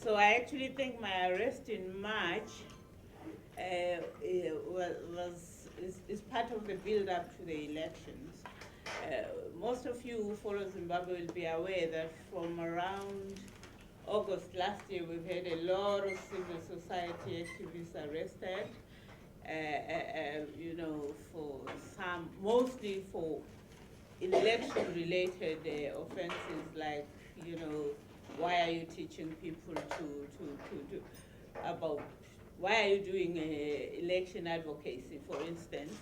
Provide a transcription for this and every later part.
So I actually think my arrest in March is part of the build-up to the elections. Most of you who follow Zimbabwe will be aware that from around August last year, we've had a lot of civil society activists arrested, for some, mostly for election-related offenses like, why are you teaching people about, why are you doing election advocacy, for instance?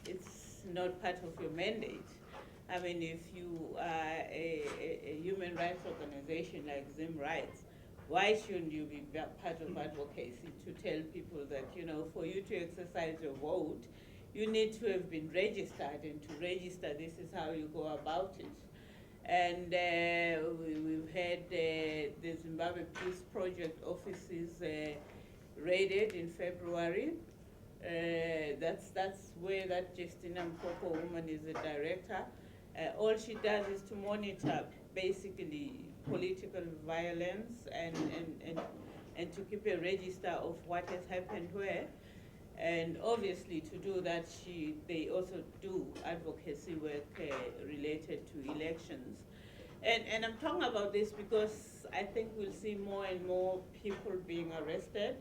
It's not part of your mandate. I mean, if you are a human rights organization like Zim Rights, why shouldn't you be part of advocacy to tell people that, for you to exercise your vote, you need to have been registered, and to register, this is how you go about it. And we've had the Zimbabwe Peace Project offices raided in February. That's where that Justina Mpopo woman is the director. All she does is to monitor basically political violence and to keep a register of what has happened where. And obviously to do that, they also do advocacy work related to elections. And I'm talking about this because I think we'll see more and more people being arrested.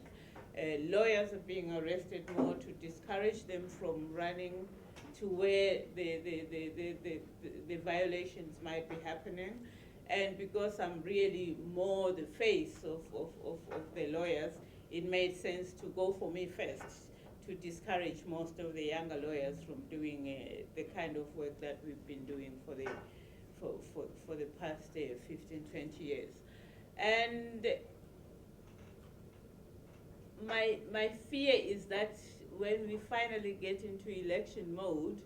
Lawyers are being arrested more to discourage them from running to where the violations might be happening. And because I'm really more the face of the lawyers, it made sense to go for me first, to discourage most of the younger lawyers from doing the kind of work that we've been doing for the past 15, 20 years. And my fear is that when we finally get into election mode,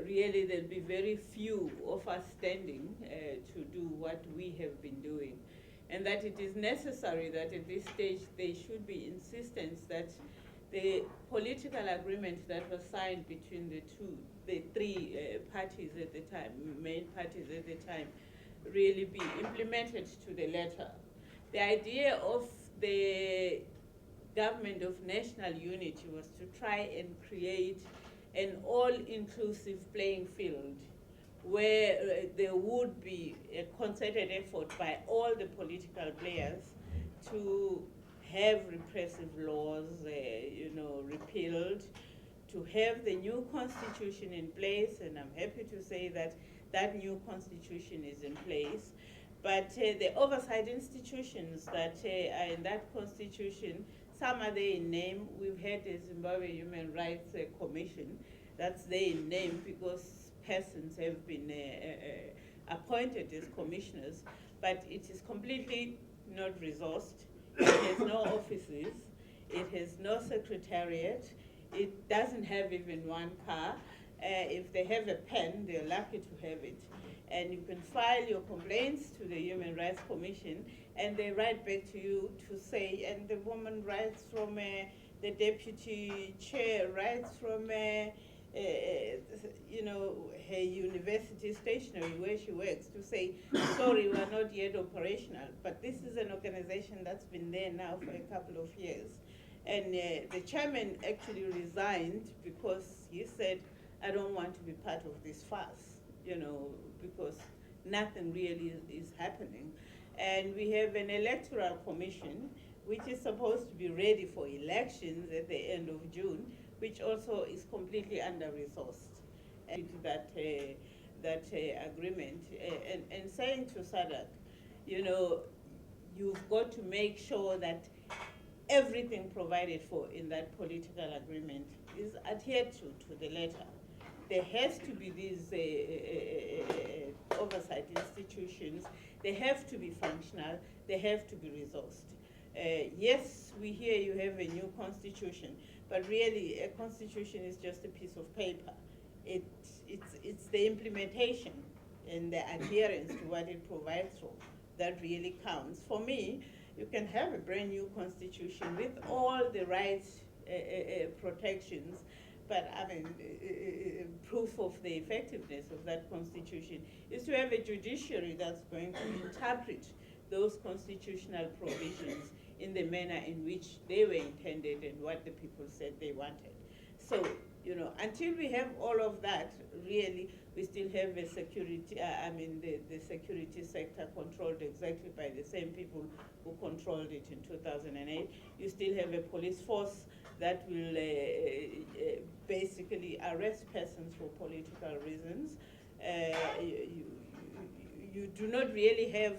really there'll be very few of us standing to do what we have been doing. And that it is necessary that at this stage there should be insistence that the political agreement that was signed between the three parties at the time, main parties at the time, really be implemented to the letter. The idea of the government of national unity was to try and create an all-inclusive playing field where there would be a concerted effort by all the political players to have repressive laws, repealed, to have the new constitution in place, and I'm happy to say that that new constitution is in place. But the oversight institutions that are in that constitution, some are there in name. We've had the Zimbabwe Human Rights Commission. That's there in name because persons have been appointed as commissioners, but it is completely not resourced. It has no offices. It has no secretariat. It doesn't have even one car. If they have a pen, they're lucky to have it. And you can file your complaints to the Human Rights Commission, and they write back to you to say, and the woman writes from the deputy chair, writes from her university stationery where she works to say, sorry, we're not yet operational. But this is an organization that's been there now for a couple of years. And the chairman actually resigned because he said, I don't want to be part of this farce, because nothing really is happening. And we have an electoral commission, which is supposed to be ready for elections at the end of June, which also is completely under-resourced. And that agreement, and saying to SADC, you've got to make sure that everything provided for in that political agreement is adhered to the letter. There has to be these oversight institutions. They have to be functional. They have to be resourced. Yes, we hear you have a new constitution, but really a constitution is just a piece of paper. It's the implementation and the adherence to what it provides for that really counts. For me, you can have a brand new constitution with all the rights protections, but I mean, proof of the effectiveness of that constitution is to have a judiciary that's going to interpret those constitutional provisions in the manner in which they were intended and what the people said they wanted. So, you know, until we have all of that, really, we still have a security, the security sector controlled exactly by the same people who controlled it in 2008. You still have a police force that will basically arrest persons for political reasons. You do not really have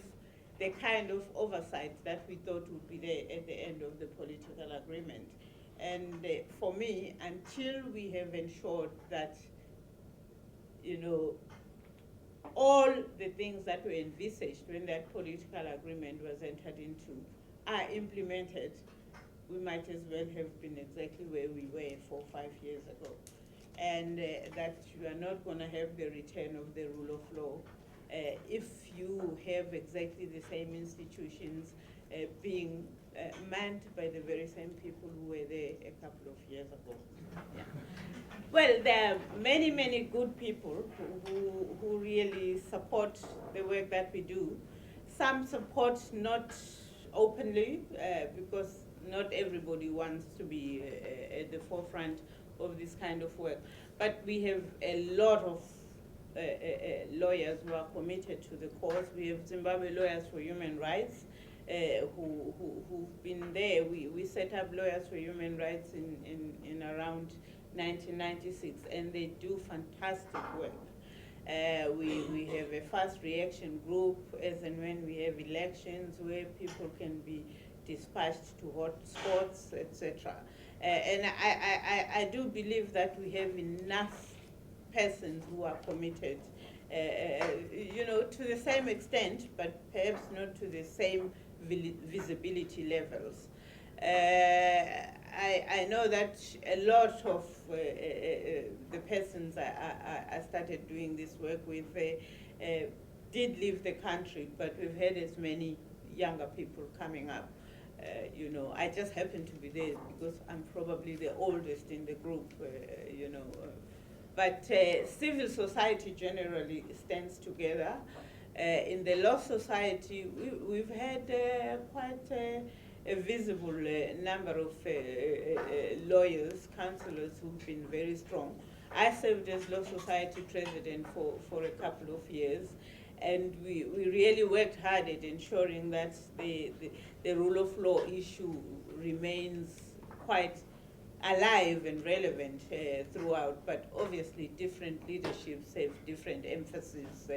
the kind of oversight that we thought would be there at the end of the political agreement. And for me, until we have ensured that, you know, all the things that were envisaged when that political agreement was entered into are implemented, we might as well have been exactly where we were 4 or 5 years ago. And that you are not going to have the return of the rule of law if you have exactly the same institutions being manned by the very same people who were there a couple of years ago. Yeah. Well, there are many, many good people who really support the work that we do. Some support not openly because not everybody wants to be at the forefront of this kind of work. But we have a lot of lawyers who are committed to the cause. We have Zimbabwe Lawyers for Human Rights who've been there. We set up Lawyers for Human Rights in around 1996, and they do fantastic work. We have a fast reaction group as and when we have elections where people can be dispatched to hotspots, etc. And I do believe that we have enough persons who are committed, you know, to the same extent, but perhaps not to the same visibility levels. I know that a lot of the persons I started doing this work with did leave the country, but we've had as many younger people coming up. You know, I just happen to be there because I'm probably the oldest in the group, you know. But civil society generally stands together. In the Law Society, we've had quite a visible number of lawyers, counselors who've been very strong. I served as Law Society president for a couple of years, and we really worked hard at ensuring that the rule of law issue remains quite alive and relevant throughout, but obviously different leaderships have different emphasis.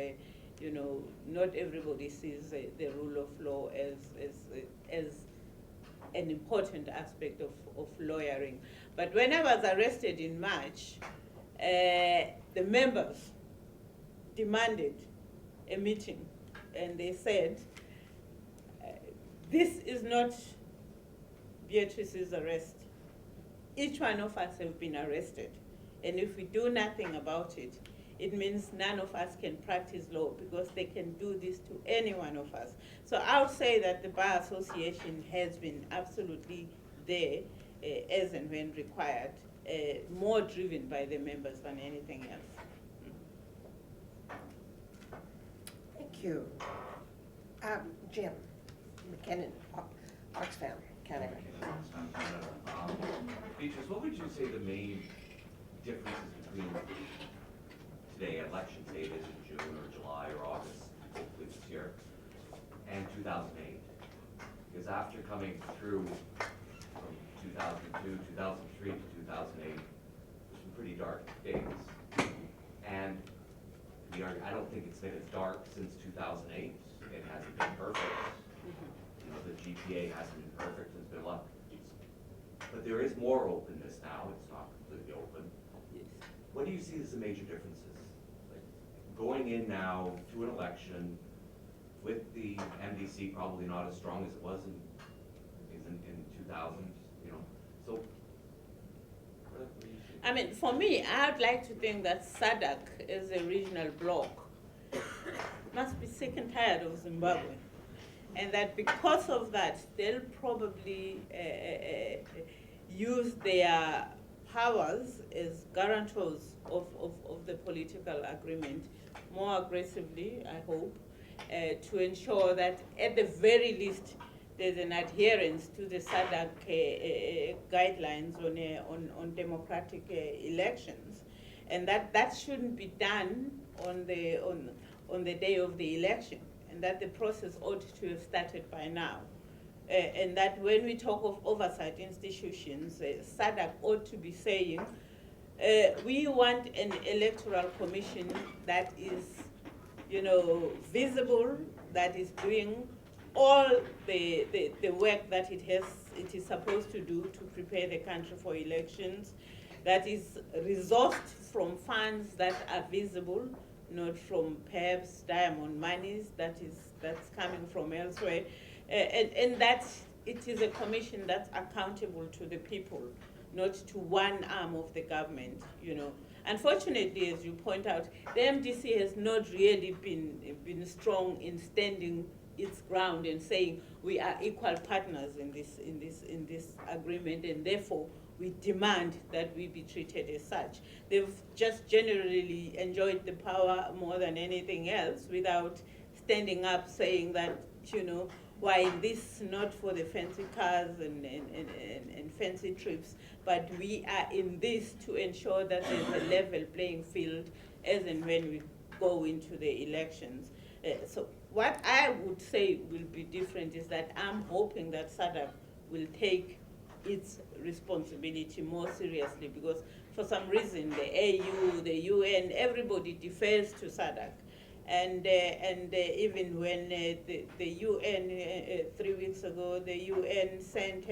You know, not everybody sees the rule of law as an important aspect of lawyering. But when I was arrested in March, the members demanded a meeting, and they said, this is not Beatrice's arrest. Each one of us have been arrested, and if we do nothing about it, it means none of us can practice law because they can do this to any one of us. So I would say that the Bar Association has been absolutely there as and when required, more driven by the members than anything else. Thank you. Jim McKinnon, Oxfam, Canada. Beatrice, what would you say the main differences between today, election date is in June or July or August, hopefully this year, and 2008? Because after coming through from 2002, 2003 to 2008, there's some pretty dark days. And I don't think it's been as dark since 2008. It hasn't been perfect. You know, the GPA hasn't been perfect. There's been a lot. But there is more openness now. It's not completely open. Yes. What do you see as the major differences? Like going in now to an election with the MDC probably not as strong as it was in 2000, you know. So what do you see? I mean, for me, I'd like to think that SADC as a regional bloc must be sick and tired of Zimbabwe. And that because of that, they'll probably use their powers as guarantors of the political agreement more aggressively, I hope. to ensure that at the very least there's an adherence to the SADC guidelines on democratic elections, and that shouldn't be done on the day of the election, and that the process ought to have started by now. And that when we talk of oversight institutions, SADC ought to be saying, we want an electoral commission that is, visible, that is doing all the work that it is supposed to do to prepare the country for elections, that is resourced from funds that are visible, not from perhaps diamond monies that's coming from elsewhere, and that it is a commission that's accountable to the people, not to one arm of the government. Unfortunately, as you point out, the MDC has not really been strong in standing its ground and saying we are equal partners in this agreement, and therefore we demand that we be treated as such. They've just generally enjoyed the power more than anything else, without standing up saying that, why this not for the fancy cars and fancy trips, but we are in this to ensure that there's a level playing field as and when we go into the elections. So what I would say will be different is that I'm hoping that SADC will take its responsibility more seriously, because for some reason the AU, the UN, everybody defers to SADC. And even when the UN, 3 weeks ago, the UN sent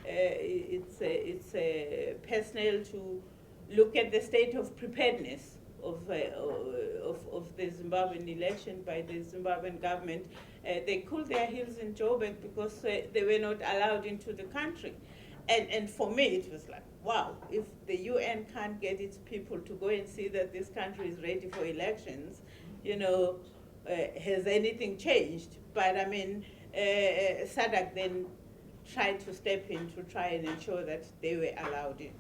its personnel to look at the state of preparedness of the Zimbabwean election by the Zimbabwean government, they cooled their heels in Joburg because they were not allowed into the country. And for me, it was like, wow, if the UN can't get its people to go and see that this country is ready for elections, has anything changed? But I mean, SADC then tried to step in to try and ensure that they were allowed in.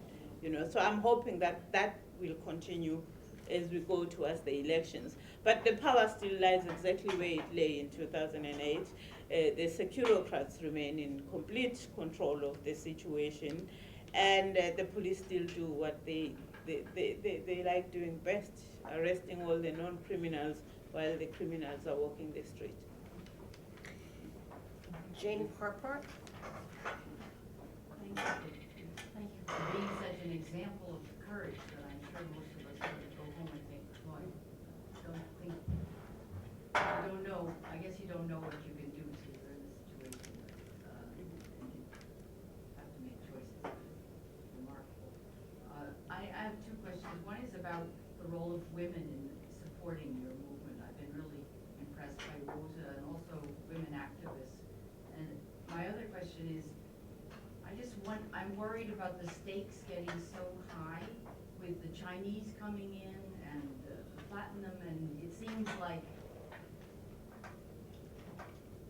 So I'm hoping that that will continue as we go towards the elections. But the power still lies exactly where it lay in 2008. The securocrats remain in complete control of the situation, and the police still do what they like doing best, arresting all the non-criminals while the criminals are walking the street. Jane Harper. Thank you. Thank you for being such an example of courage that I'm sure most of us are going to go home and think, boy, I don't know, I guess you don't know what you can do till you're in a situation and you have to make choices. It's remarkable. I have two questions. One is about the role of women in supporting your movement. I've been really impressed by Rosa and also women activists. And my other question is, I'm worried about the stakes getting so high with the Chinese coming in and the platinum, and it seems like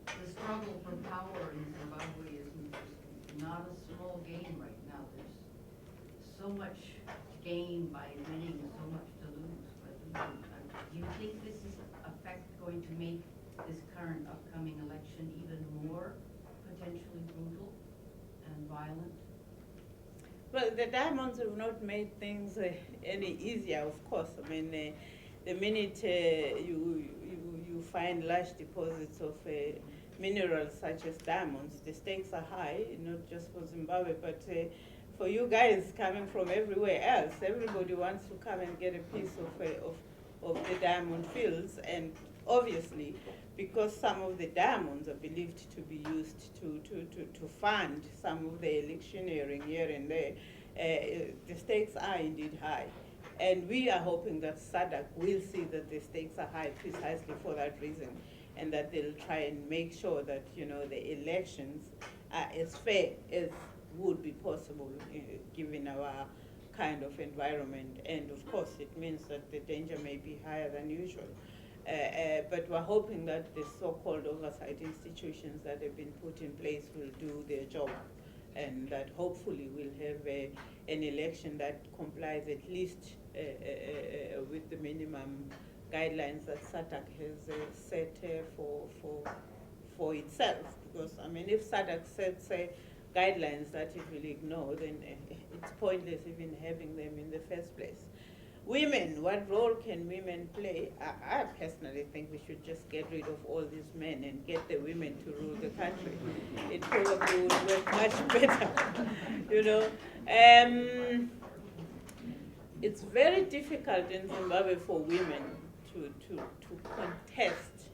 the struggle for power in Zimbabwe is not a small game right now. There's so much to gain by winning, so much to lose by losing. Do you think this is going to make this current upcoming election even more potentially brutal and violent? Well, the diamonds have not made things any easier, of course. I mean, the minute you find large deposits of minerals such as diamonds, the stakes are high, not just for Zimbabwe, but for you guys coming from everywhere else. Everybody wants to come and get a piece of the diamond fields, and obviously, because some of the diamonds are believed to be used to fund some of the electioneering here and there, the stakes are indeed high. And we are hoping that SADC will see that the stakes are high precisely for that reason, and that they'll try and make sure that, the elections are as fair as would be possible given our kind of environment. And of course, it means that the danger may be higher than usual. But we're hoping that the so-called oversight institutions that have been put in place will do their job, and that hopefully we'll have an election that complies at least with the minimum guidelines that SADC has set for itself. Because, I mean, if SADC sets guidelines that it will ignore, then it's pointless even having them in the first place. Women, what role can women play? I personally think we should just get rid of all these men and get the women to rule the country. It probably would work much better, you know. It's very difficult in Zimbabwe for women to contest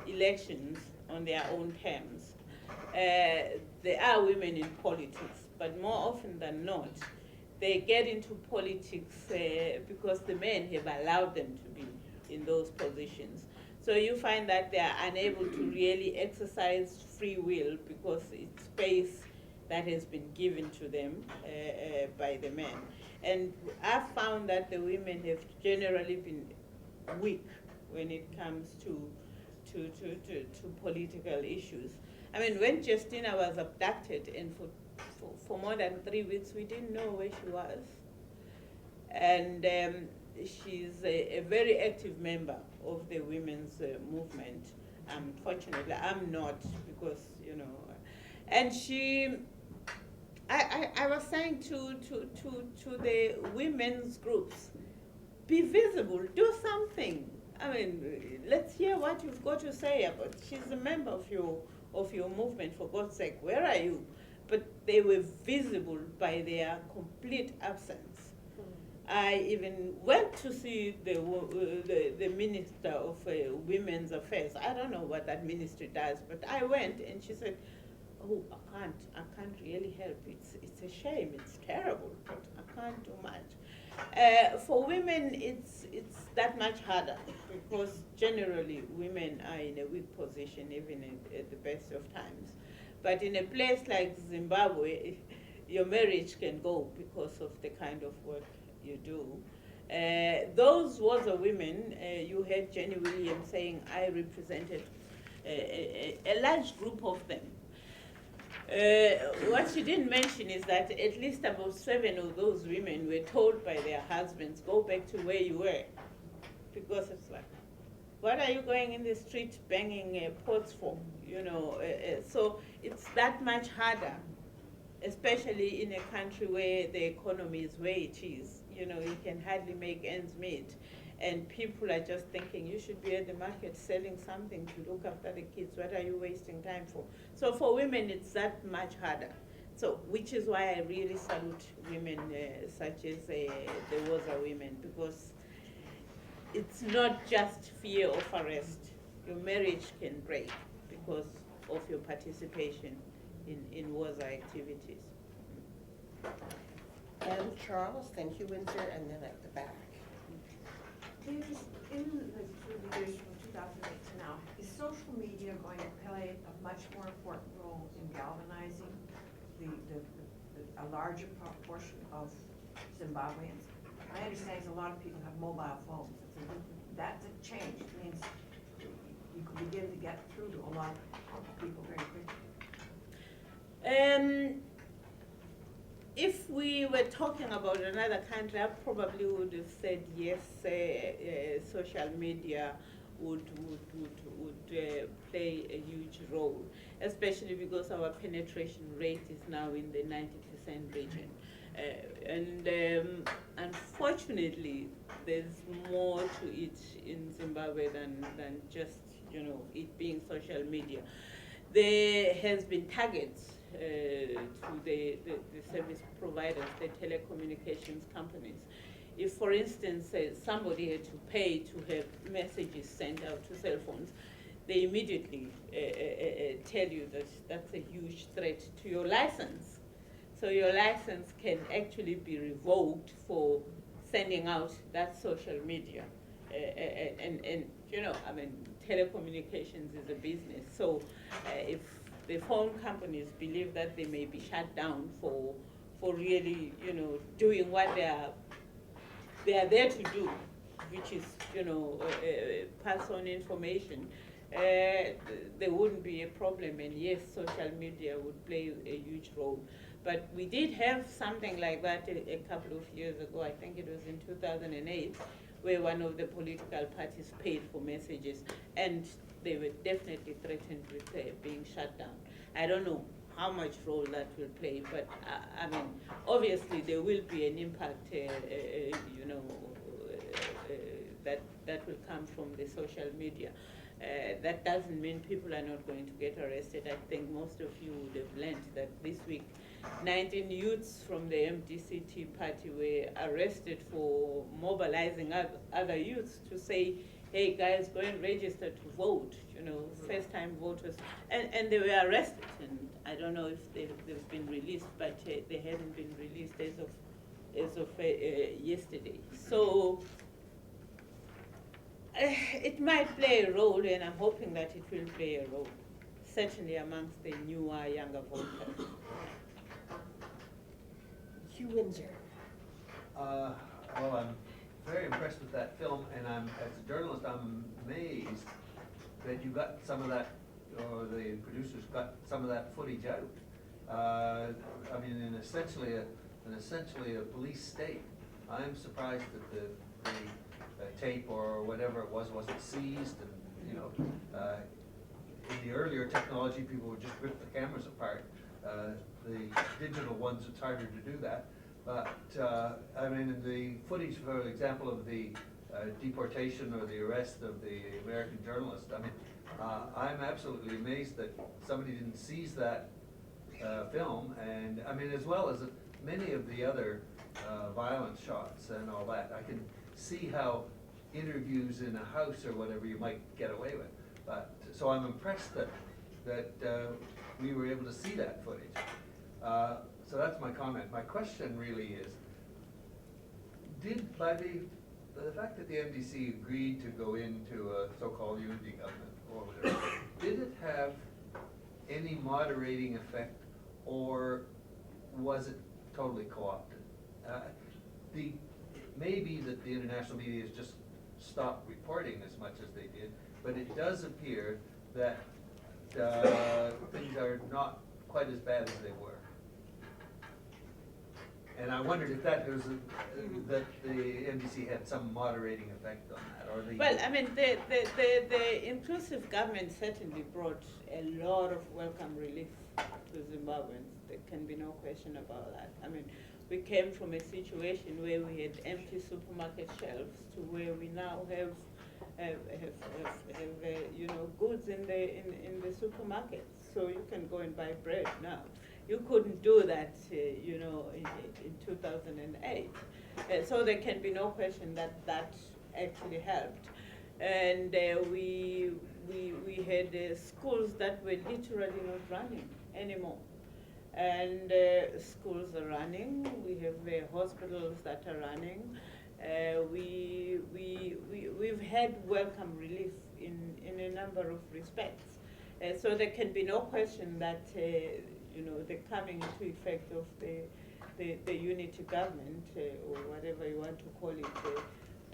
elections on their own terms. There are women in politics, but more often than not, they get into politics because the men have allowed them to be in those positions. So you find that they are unable to really exercise free will because it's space that has been given to them by the men. And I've found that the women have generally been weak when it comes to political issues. I mean, when Justina was abducted, and for more than 3 weeks, we didn't know where she was. And she's a very active member of the women's movement. Unfortunately, I'm not, because, you know, and I was saying to the women's groups, be visible, do something. I mean, let's hear what you've got to say about. She's a member of your movement, for God's sake. Where are you? But they were visible by their complete absence. I even went to see the Minister of Women's Affairs. I don't know what that ministry does, but I went, and she said, "Oh, I can't really help. It's a shame. It's terrible, but I can't do much." For women, it's that much harder, because generally women are in a weak position, even at the best of times. But in a place like Zimbabwe, your marriage can go because of the kind of work you do. Those was a women, you heard Jenny Williams saying, I represented a large group of them. What she didn't mention is that at least about 7 of those women were told by their husbands, go back to where you were. Because it's like, what are you going in the street banging pots for? You know, so it's that much harder, especially in a country where the economy is where it is. You know, you can hardly make ends meet. And people are just thinking, you should be at the market selling something to look after the kids. What are you wasting time for? So for women, it's that much harder. So, which is why I really salute women such as the Woza women, because it's not just fear of arrest. Your marriage can break because of your participation in Woza activities. And Charles, thank you, Windsor, and then at the back. Beatrice, in the years from 2008 to now, is social media going to play a much more important role in galvanizing a larger proportion of Zimbabweans? My understanding is a lot of people have mobile phones. That's a change. It means you can begin to get through to a lot of people very quickly. If we were talking about another country, I probably would have said yes, social media would play a huge role, especially because our penetration rate is now in the 90% region. And unfortunately, there's more to it in Zimbabwe than just, you know, it being social media. There has been targets to the service providers, the telecommunications companies. If, for instance, somebody had to pay to have messages sent out to cell phones, they immediately tell you that that's a huge threat to your license. So your license can actually be revoked for sending out that social media. And you know, I mean, telecommunications is a business. So if the phone companies believe that they may be shut down for really, you know, doing what they are there to do, which is, you know, pass on information, there wouldn't be a problem. And yes, social media would play a huge role. But we did have something like that a couple of years ago. I think it was in 2008, where one of the political parties paid for messages, and they were definitely threatened with being shut down. I don't know how much role that will play, but I mean, obviously there will be an impact, that will come from the social media. That doesn't mean people are not going to get arrested. I think most of you would have learned that this week 19 youths from the MDC party were arrested for mobilizing other youths to say, hey guys, go and register to vote, first-time voters. And they were arrested, and I don't know if they've been released, but they haven't been released as of yesterday. So it might play a role, and I'm hoping that it will play a role, certainly amongst the newer, younger voters. Hugh Windsor. Well, I'm very impressed with that film, and as a journalist, I'm amazed that you got some of that, or the producers got some of that footage out. I mean, in essentially a police state. I'm surprised that the tape or whatever it wasn't seized, and in the earlier technology, people would just rip the cameras apart. The digital ones, it's harder to do that. But I mean, in the footage, for example, of the deportation or the arrest of the American journalist, I mean, I'm absolutely amazed that somebody didn't seize that film, and I mean, as well as many of the other violence shots and all that. I can see how interviews in a house or whatever you might get away with, but so I'm impressed that we were able to see that footage. So that's my comment. My question really is, by the fact that the MDC agreed to go into a so-called unity government or whatever, did it have any moderating effect, or was it totally co-opted? Maybe that the international media has just stopped reporting as much as they did, but it does appear that things are not quite as bad as they were. And I wondered if that was that the NBC had some moderating effect on that, or the. Well, I mean, the inclusive government certainly brought a lot of welcome relief to Zimbabweans. There can be no question about that. I mean, we came from a situation where we had empty supermarket shelves to where we now have goods in the supermarkets, so you can go and buy bread now. You couldn't do that, in 2008. So there can be no question that that actually helped. And we had schools that were literally not running anymore. And schools are running. We have hospitals that are running. We've had welcome relief in a number of respects. So there can be no question that the coming into effect of the unity government, or whatever you want to call it,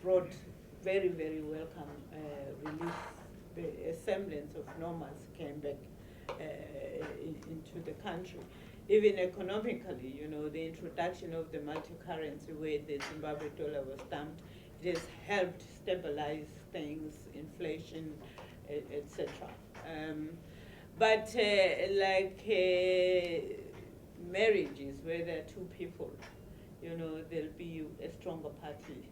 brought very, very welcome relief. A semblance of normalcy came back into the country. Even economically, the introduction of the multi-currency where the Zimbabwe dollar was stamped, it has helped stabilize things, inflation, etc. But like marriages where there are two people, there'll be a stronger party,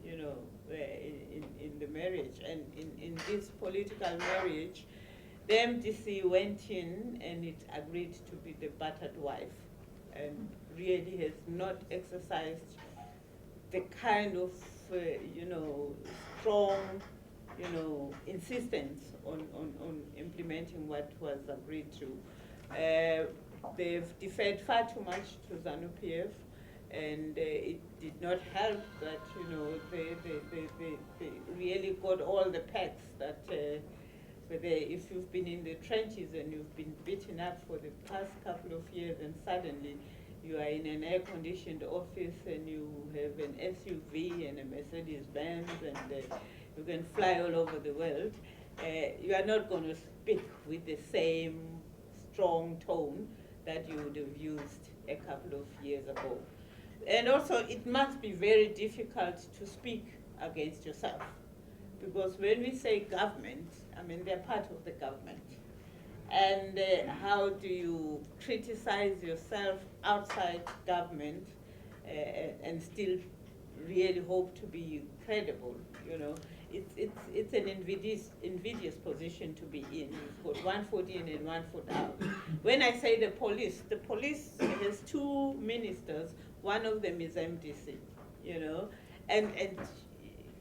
in the marriage. And in this political marriage, the MDC went in and it agreed to be the battered wife, and really has not exercised the kind of, strong, insistence on implementing what was agreed to. They've deferred far too much to ZANU-PF, and it did not help that, they really got all the packs that if you've been in the trenches and you've been beaten up for the past couple of years, and suddenly you are in an air-conditioned office and you have an SUV and a Mercedes-Benz and you can fly all over the world, you are not going to speak with the same strong tone that you would have used a couple of years ago. And also, it must be very difficult to speak against yourself. Because when we say government, I mean, they're part of the government. And how do you criticize yourself outside government and still really hope to be credible, you know? It's an invidious position to be in. You've got 1 foot in and 1 foot out. When I say the police has 2 ministers. One of them is MDC, you know, and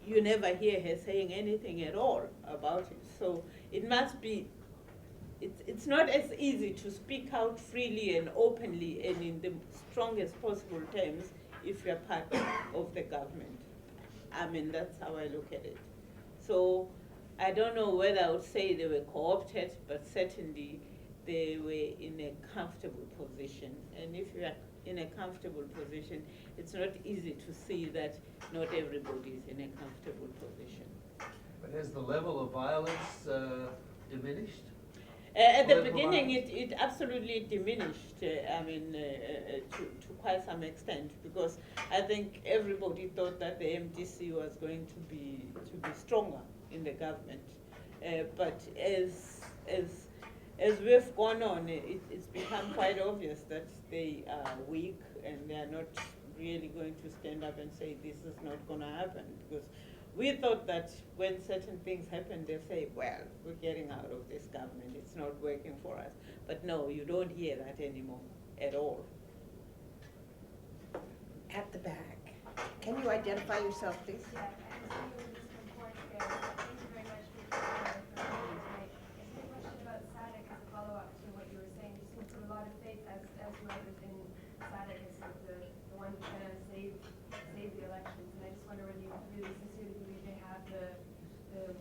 you never hear her saying anything at all about it. So it must be, it's not as easy to speak out freely and openly and in the strongest possible terms if you're part of the government. I mean, that's how I look at it. So I don't know whether I would say they were co-opted, but certainly they were in a comfortable position. And if you are in a comfortable position, it's not easy to see that not everybody is in a comfortable position. But has the level of violence diminished? At the Political beginning, violence? it absolutely diminished, to quite some extent, because I think everybody thought that the MDC was going to be stronger in the government. But as we've gone on, it's become quite obvious that they are weak and they are not really going to stand up and say this is not going to happen. Because we thought that when certain things happen, they'll say, well, we're getting out of this government, it's not working for us. But no, you don't hear that anymore at all. At the back. Can you identify yourself, please? Yeah, I'm seeing this report there. Thank you very much for your tonight. I just had a question about SADC as a follow-up to what you were saying. You seem to have a lot of faith as whoever's in SADC as sort of the one who's going to save the elections. And I just wonder whether you really sincerely believe they have the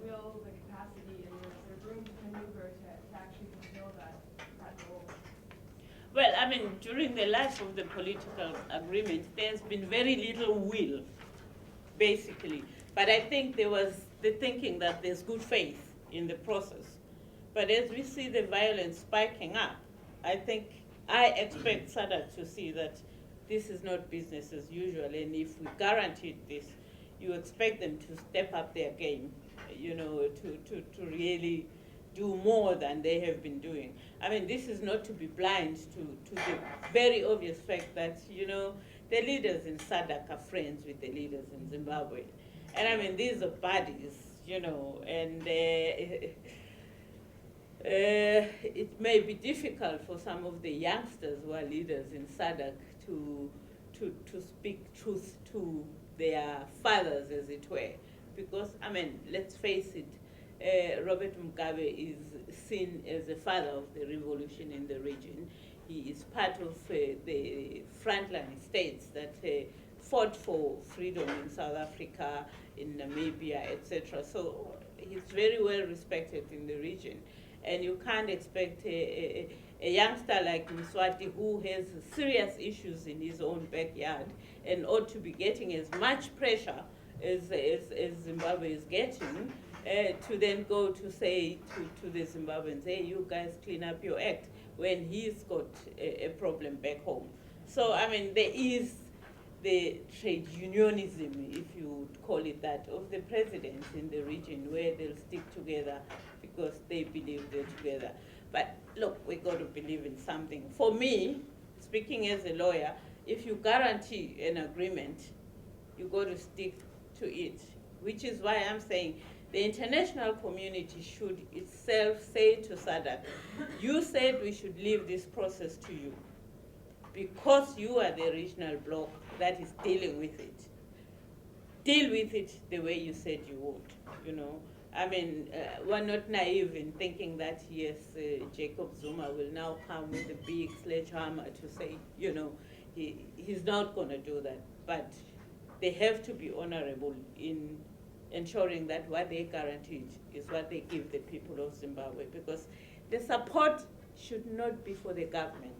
will, the capacity, and the room to maneuver to actually fulfill that role. Well, I mean, during the life of the political agreement, there's been very little will, basically. But I think there was the thinking that there's good faith in the process. But as we see the violence spiking up, I expect SADC to see that this is not business as usual, and if we guaranteed this, you expect them to step up their game, you know, to really do more than they have been doing. I mean, this is not to be blind to the very obvious fact that, you know, the leaders in SADC are friends with the leaders in Zimbabwe. And I mean, these are buddies, you know, and it may be difficult for some of the youngsters who are leaders in SADC to speak truth to their fathers, as it were. Because, I mean, let's face it, Robert Mugabe is seen as the father of the revolution in the region. He is part of the frontline states that fought for freedom in South Africa, in Namibia, etc. So he's very well respected in the region. And you can't expect a youngster like Mswati, who has serious issues in his own backyard and ought to be getting as much pressure as Zimbabwe is getting, to then go to say to the Zimbabweans, hey, you guys clean up your act, when he's got a problem back home. So, I mean, there is the trade unionism, if you would call it that, of the presidents in the region, where they'll stick together because they believe they're together. But look, we got to believe in something. For me, speaking as a lawyer, if you guarantee an agreement, you got to stick to it, which is why I'm saying the international community should itself say to SADC, you said we should leave this process to you because you are the regional bloc that is dealing with it. Deal with it the way you said you would, you know. I mean, we're not naive in thinking that, yes, Jacob Zuma will now come with a big sledgehammer to say, you know, he's not going to do that. But they have to be honorable in ensuring that what they guaranteed is what they give the people of Zimbabwe, because the support should not be for the government.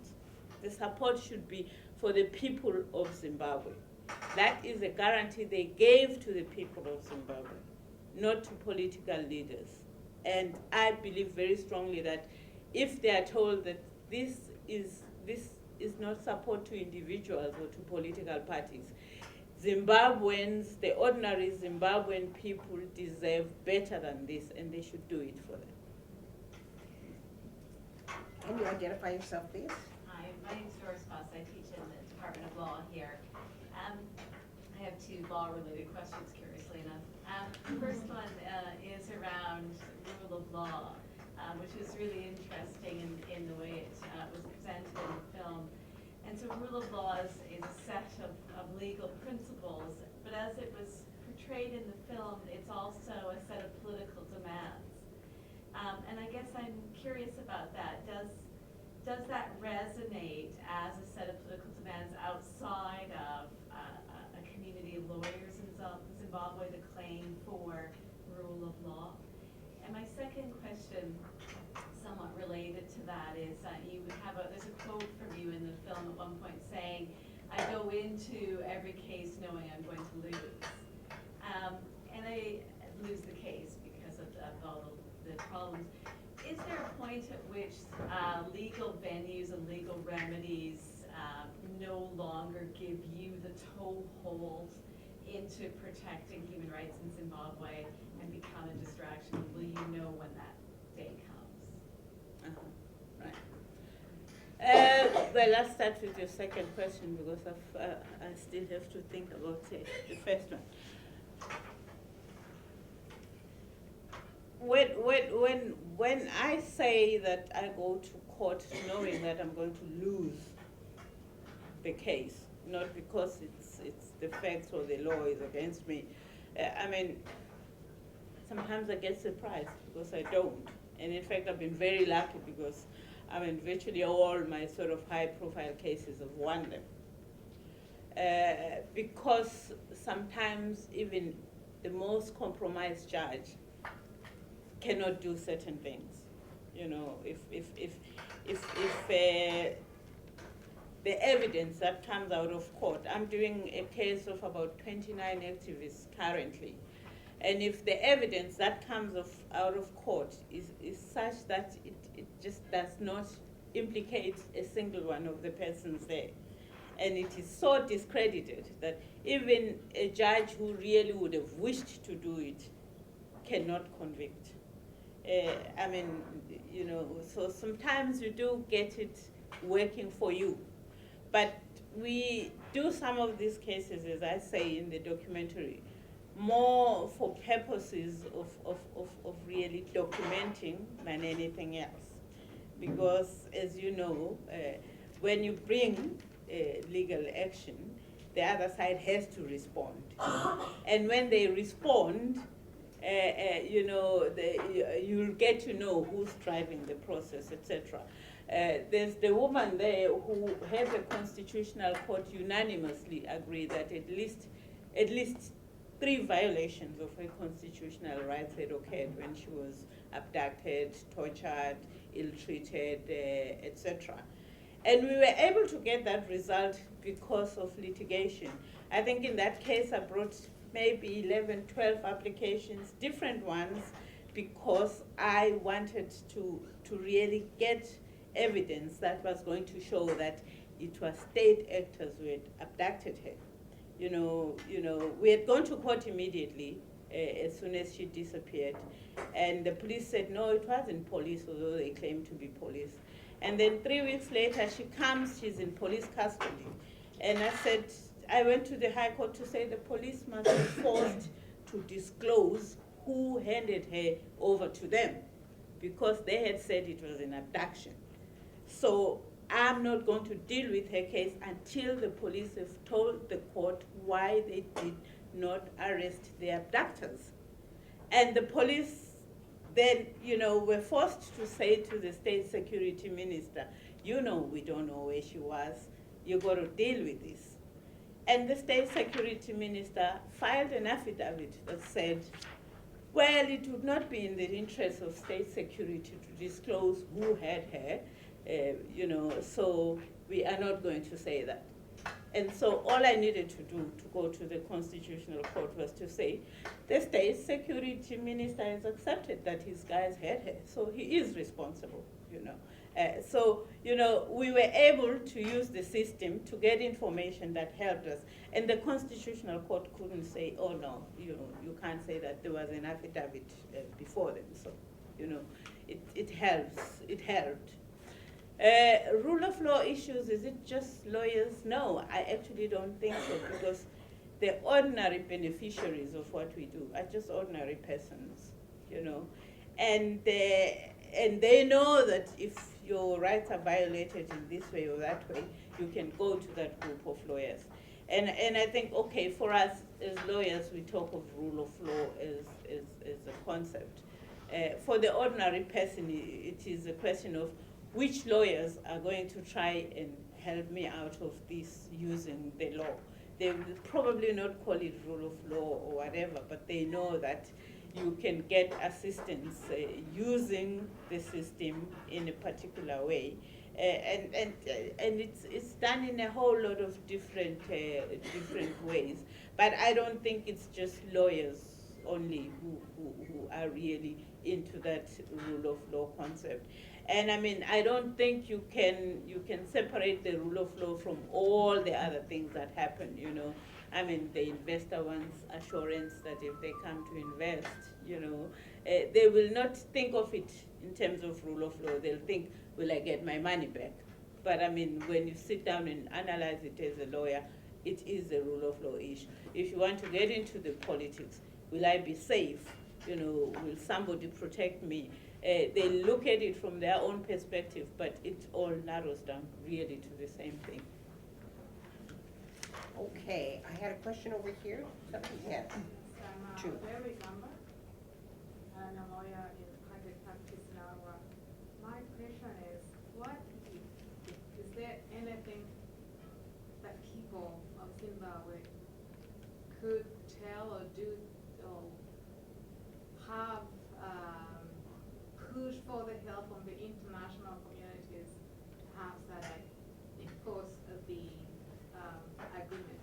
The support should be for the people of Zimbabwe. That is a guarantee they gave to the people of Zimbabwe, not to political leaders. And I believe very strongly that if they are told that this is not support to individuals or to political parties. Zimbabweans, the ordinary Zimbabwean people deserve better than this, and they should do it for them. Can you identify yourself, please? Hi, my name's Doris Foss. I teach in the Department of Law here. I have two law-related questions, curiously enough. The first one is around rule of law, which was really interesting in the way it was presented in the film. And so rule of law is a set of legal principles, but as it was portrayed in the film, it's also a set of political demands. And I guess I'm curious about that. Does that resonate as a set of political demands outside of a community of lawyers in Zimbabwe that claim for rule of law? And my second question, somewhat related to that, is there's a quote from you in the film at one point saying, "I go into every case knowing I'm going to lose." And I lose the case because of all the problems. Is there a point at which legal venues and legal remedies no longer give you the toehold into protecting human rights in Zimbabwe and become a distraction? Will you know when that day comes? Right. Well, I'll start with your second question because I still have to think about the first one. When I say that I go to court knowing that I'm going to lose the case, not because it's the facts or the law is against me, sometimes I get surprised because I don't. And in fact, I've been very lucky because virtually all my sort of high-profile cases have won them. Because sometimes even the most compromised judge cannot do certain things. If the evidence that comes out of court, I'm doing a case of about 29 activists currently, and if the evidence that comes out of court is such that it just does not implicate a single one of the persons there, and it is so discredited that even a judge who really would have wished to do it cannot convict. So sometimes you do get it working for you. But we do some of these cases, as I say in the documentary, more for purposes of really documenting than anything else. Because, as you know, when you bring legal action, the other side has to respond. And when they respond, you'll get to know who's driving the process, etc. There's the woman there who had the Constitutional Court unanimously agree that at least 3 violations of her constitutional rights had occurred when she was abducted, tortured, ill-treated, etc. And we were able to get that result because of litigation. I think in that case I brought maybe 11, 12 applications, different ones, because I wanted to really get evidence that was going to show that it was state actors who had abducted her. We had gone to court immediately as soon as she disappeared, and the police said no, it wasn't police, although they claimed to be police. And then 3 weeks later, she comes, she's in police custody, and I went to the High Court to say the police must be forced to disclose who handed her over to them, because they had said it was an abduction. So I'm not going to deal with her case until the police have told the court why they did not arrest the abductors. And the police then, were forced to say to the state security minister, we don't know where she was, you've got to deal with this. And the state security minister filed an affidavit that said, well, it would not be in the interest of state security to disclose who had her, so we are not going to say that. And so all I needed to do to go to the Constitutional Court was to say, the state security minister has accepted that his guys had her, so he is responsible, So, you know, we were able to use the system to get information that helped us. And the Constitutional Court couldn't say, oh no, you know, you can't say that there was an affidavit before them. So, you know, it helps, it helped. Rule of law issues, is it just lawyers? No, I actually don't think so, because the ordinary beneficiaries of what we do are just ordinary persons, you know. And they know that if your rights are violated in this way or that way, you can go to that group of lawyers. And I think, okay, for us as lawyers, we talk of rule of law as a concept. For the ordinary person, it is a question of which lawyers are going to try and help me out of this using the law. They will probably not call it rule of law or whatever, but they know that you can get assistance using the system in a particular way. And it's done in a whole lot of different ways. But I don't think it's just lawyers only who are really into that rule of law concept. And I mean, I don't think you can separate the rule of law from all the other things that happen, you know. I mean, the investor wants assurance that if they come to invest, you know, they will not think of it in terms of rule of law. They'll think, will I get my money back? But I mean, when you sit down and analyze it as a lawyer, it is a rule of law issue. If you want to get into the politics, will I be safe? You know, will somebody protect me? They look at it from their own perspective, but it all narrows down really to the same thing. Okay, I had a question over here. Something, yes. True. Very number, and a lawyer in private practice now. My question is, what is there anything that people of Zimbabwe could tell or do or have push for the help from the international communities, perhaps that enforce the agreement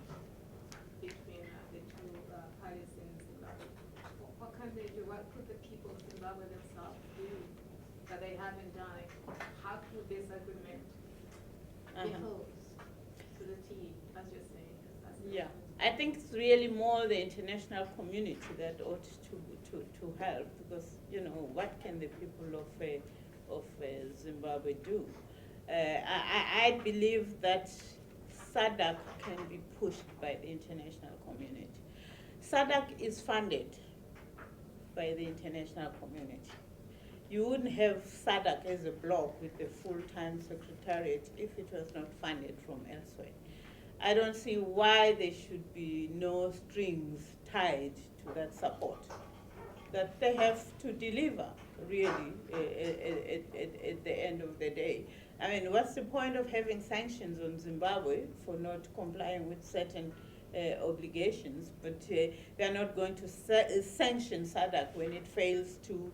between the two parties in Zimbabwe? What can they do? What could the people of Zimbabwe themselves do that they haven't done? How could this agreement be held to the T, as you're saying? Yeah, I think it's really more the international community that ought to help, because, you know, what can the people of Zimbabwe do? I believe that SADC can be pushed by the international community. SADC is funded by the international community. You wouldn't have SADC as a bloc with a full-time secretariat if it was not funded from elsewhere. I don't see why there should be no strings tied to that support, that they have to deliver, really, at the end of the day. I mean, what's the point of having sanctions on Zimbabwe for not complying with certain obligations, but they're not going to sanction SADC when it fails to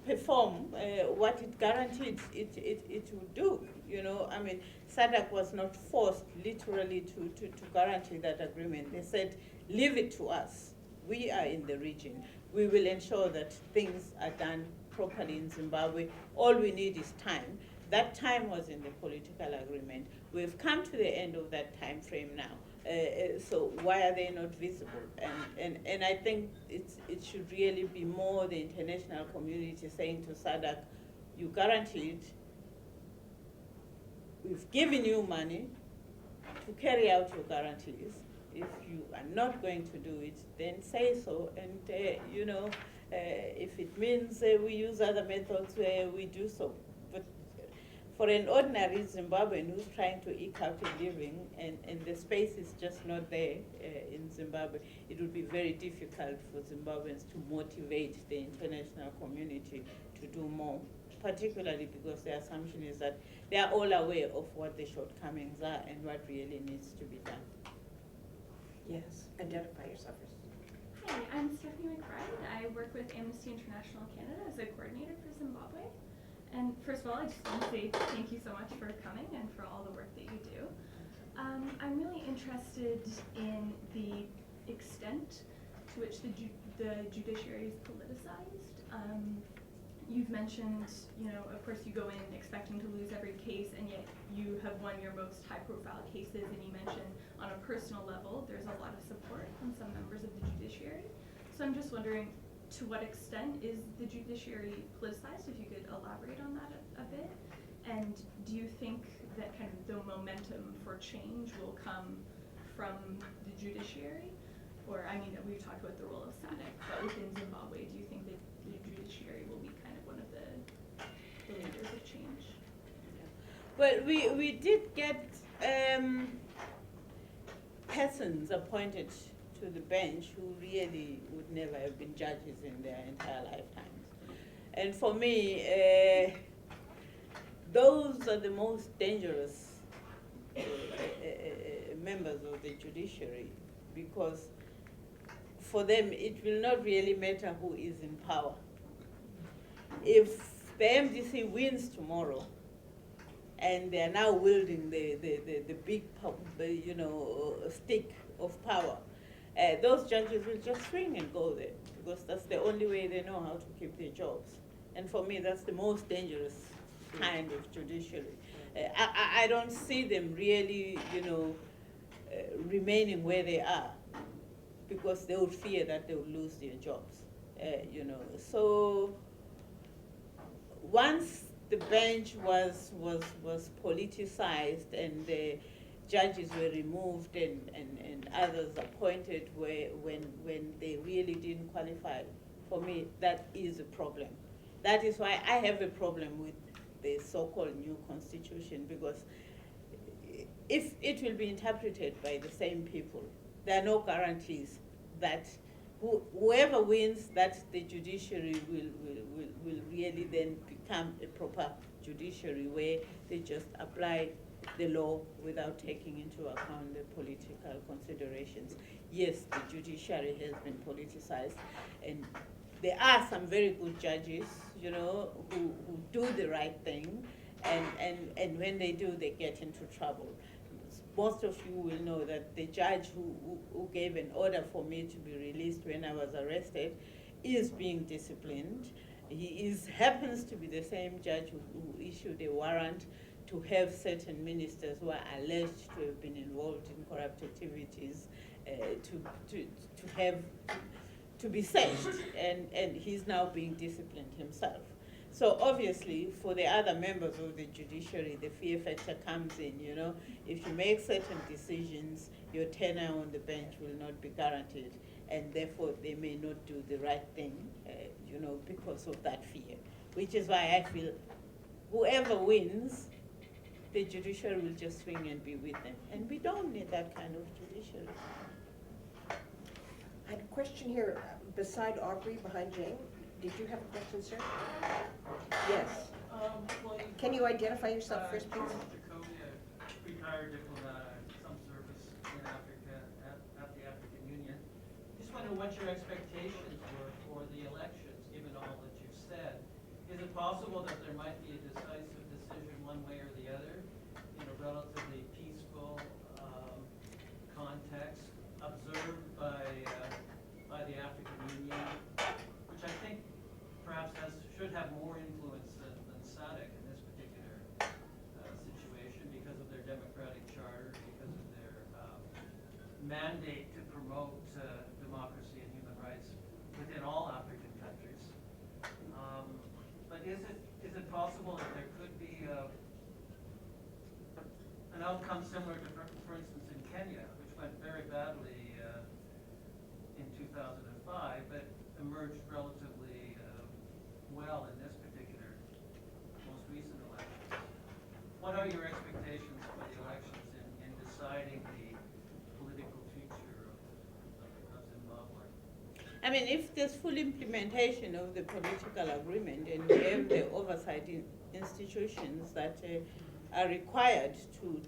perform what it guaranteed it would do. You know, I mean, SADC was not forced literally to guarantee that agreement. They said, leave it to us. We are in the region. We will ensure that things are done properly in Zimbabwe. All we need is time. That time was in the political agreement. We've come to the end of that time frame now. So why are they not visible? And I think it should really be more the international community saying to SADC, you guaranteed, we've given you money to carry out your guarantees. If you are not going to do it, then say so. And you know, if it means we use other methods, we do so. But for an ordinary Zimbabwean who's trying to eke out a living, and the space is just not there in Zimbabwe, it would be very difficult for Zimbabweans to motivate the international community to do more, particularly because the assumption is that they are all aware of what the shortcomings are and what really needs to be done. Yes, identify yourself. Hi, I'm Stephanie McBride. I work with Amnesty International Canada as a coordinator for Zimbabwe. And first of all, I just want to say thank you so much for coming and for all the work that you do. I'm really interested in the extent to which the judiciary is politicized. you've mentioned, of course you go in expecting to lose every case, and yet you have won your most high-profile cases, and you mentioned on a personal level there's a lot of support from some members of the judiciary. So I'm just wondering, to what extent is the judiciary politicized, if you could elaborate on that a bit? And do you think that kind of the momentum for change will come from the judiciary? Or, I mean, we've talked about the role of SADC, but within Zimbabwe, do you think that the judiciary will be kind of one of the leaders of change? Well, we did get persons appointed to the bench who really would never have been judges in their entire lifetimes. And for me, those are the most dangerous members of the judiciary, because for them it will not really matter who is in power. If the MDC wins tomorrow, and they are now wielding the big, stick of power, those judges will just swing and go there, because that's the only way they know how to keep their jobs. And for me, that's the most dangerous kind of judiciary. I don't see them really, remaining where they are, because they would fear that they would lose their jobs. So once the bench was politicized and the judges were removed and others appointed when they really didn't qualify, for me, that is a problem. That is why I have a problem with the so-called new constitution, because if it will be interpreted by the same people, there are no guarantees that whoever wins, that the judiciary will really then become a proper judiciary where they just apply the law without taking into account the political considerations. Yes, the judiciary has been politicized, and there are some very good judges, who do the right thing, and when they do, they get into trouble. Most of you will know that the judge who gave an order for me to be released when I was arrested is being disciplined. He happens to be the same judge who issued a warrant to have certain ministers who are alleged to have been involved in corrupt activities to be searched, and he's now being disciplined himself. So obviously, for the other members of the judiciary, the fear factor comes in, If you make certain decisions, your tenure on the bench will not be guaranteed, and therefore they may not do the right thing, because of that fear. Which is why I feel whoever wins, the judiciary will just swing and be with them. And we don't need that kind of judiciary. I had a question here beside Aubrey, behind Jane. Did you have a question, sir? Yes. Can you identify yourself first, please? Retired diplomat, some service in Africa at the African Union. Just wonder what your expectations were for the elections, given all that you've said. Is it possible that there might be a decisive decision one way or the other in a relatively peaceful context observed by the African Union, which I think perhaps should have more influence than SADC in this particular situation, because of their democratic charter, because of their mandate to promote democracy and human rights within all African countries. But is it possible that there could be an outcome similar to, for instance, in Kenya, which went very badly in 2005, but emerged relatively well in this particular most recent elections? What are your expectations for the elections in deciding the political future of Zimbabwe? I mean, if there's full implementation of the political agreement, and we have the oversight institutions that are required to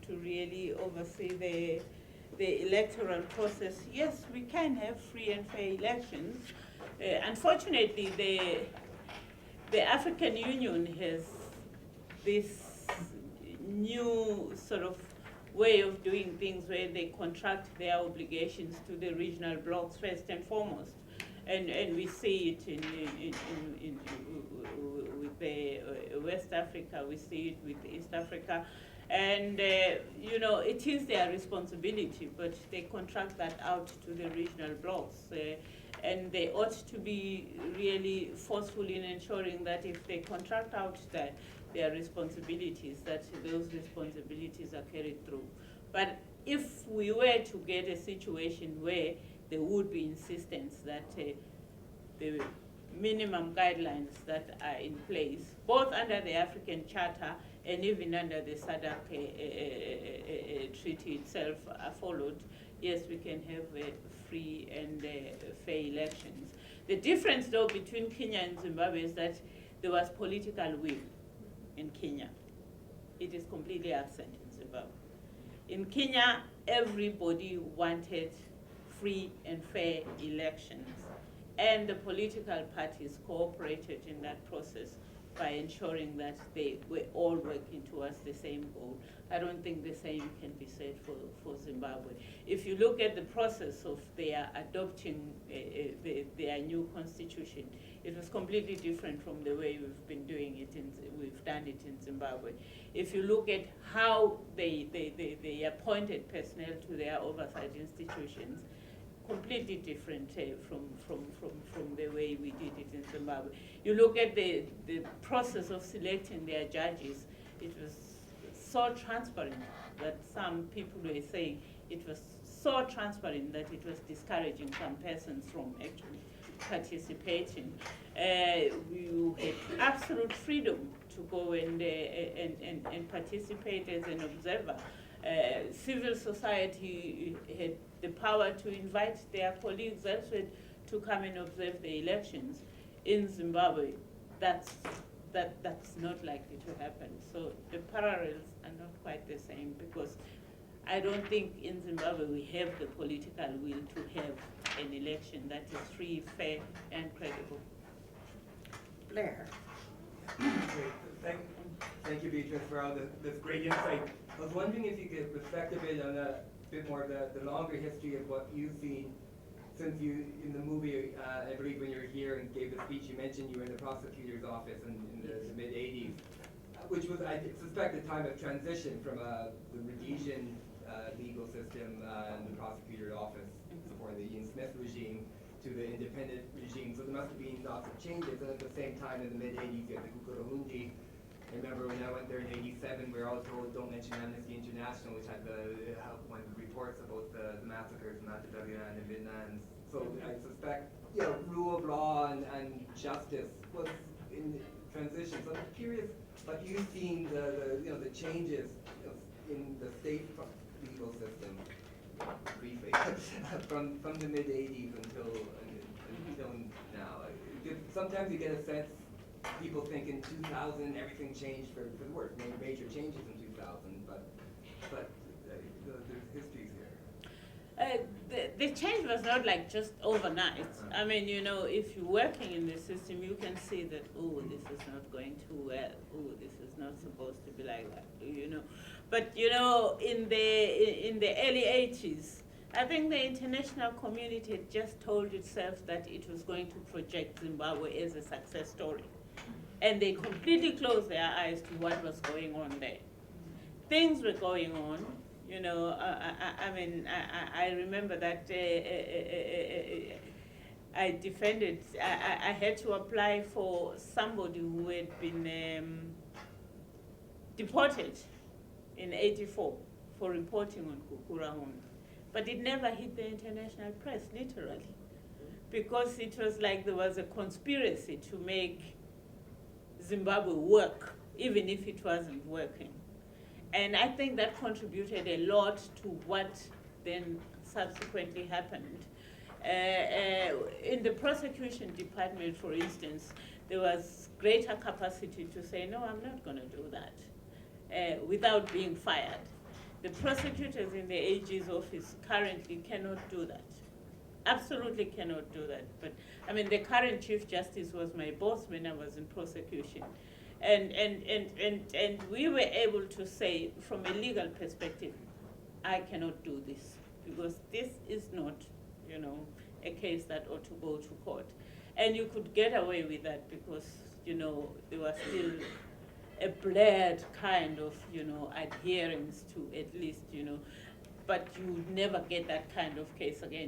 really oversee the electoral process, yes, we can have free and fair elections. Unfortunately, the African Union has this new sort of way of doing things where they contract their obligations to the regional blocs first and foremost. And we see it with the West Africa, we see it with East Africa. And, you know, it is their responsibility, but they contract that out to the regional blocks. And they ought to be really forceful in ensuring that if they contract out their responsibilities, that those responsibilities are carried through. But if we were to get a situation where there would be insistence that the minimum guidelines that are in place, both under the African Charter and even under the SADC treaty itself, are followed, yes, we can have free and fair elections. The difference, though, between Kenya and Zimbabwe is that there was political will in Kenya. It is completely absent in Zimbabwe. In Kenya, everybody wanted free and fair elections, and the political parties cooperated in that process by ensuring that they were all working towards the same goal. I don't think the same can be said for Zimbabwe. If you look at the process of their adopting their new constitution, it was completely different from the way we've been doing it, we've done it in Zimbabwe. If you look at how they appointed personnel to their oversight institutions, completely different from the way we did it in Zimbabwe. You look at the process of selecting their judges, it was so transparent that some people were saying it was so transparent that it was discouraging some persons from actually participating. You had absolute freedom to go and participate as an observer. Civil society had the power to invite their colleagues elsewhere to come and observe the elections. In Zimbabwe, that's not likely to happen. So the parallels are not quite the same, because I don't think in Zimbabwe we have the political will to have an election that is free, fair, and credible. Blair. Great. Thank you, Beatrice, for all this great insight. I was wondering if you could reflect a bit on a bit more of the longer history of what you've seen since you, in the movie, I believe when you were here and gave the speech, you mentioned you were in the prosecutor's office in the mid-'80s, which was, I suspect, a time of transition from the Rhodesian legal system and the prosecutor's office before the Ian Smith regime to the independent regime. So there must have been lots of changes. And at the same time, in the mid-'80s, you had the Kukuruhundi. I remember when I went there in '87, we were all told, don't mention Amnesty International, which had one of the reports about the massacres in Mtetwa and in Midlands. So I suspect, you know, rule of law and justice was in transition. So I'm curious, but you've seen the changes in the state legal system, briefly, from the mid-'80s until now. Sometimes you get a sense, people think in 2000 everything changed for the worse, major changes in 2000, but there's histories here. The change was not like just overnight. I mean, you know, if you're working in the system, you can see that, oh, this is not going too well. Oh, this is not supposed to be like that, you know. But, you know, in the early 80s, I think the international community had just told itself that it was going to project Zimbabwe as a success story. And they completely closed their eyes to what was going on there. Things were going on, you know. I mean, I remember that I defended, I had to apply for somebody who had been deported in '84 for reporting on Kukuruhundi. But it never hit the international press, literally, because it was like there was a conspiracy to make Zimbabwe work, even if it wasn't working. And I think that contributed a lot to what then subsequently happened. In the prosecution department, for instance, there was greater capacity to say, no, I'm not going to do that, without being fired. The prosecutors in the AG's office currently cannot do that. Absolutely cannot do that. But I mean, the current Chief Justice was my boss when I was in prosecution. And we were able to say, from a legal perspective, I cannot do this, because this is not, you know, a case that ought to go to court. And you could get away with that because, you know, there was still a blurred kind of, you know, adherence to at least, you know, but you would never get that kind of case again.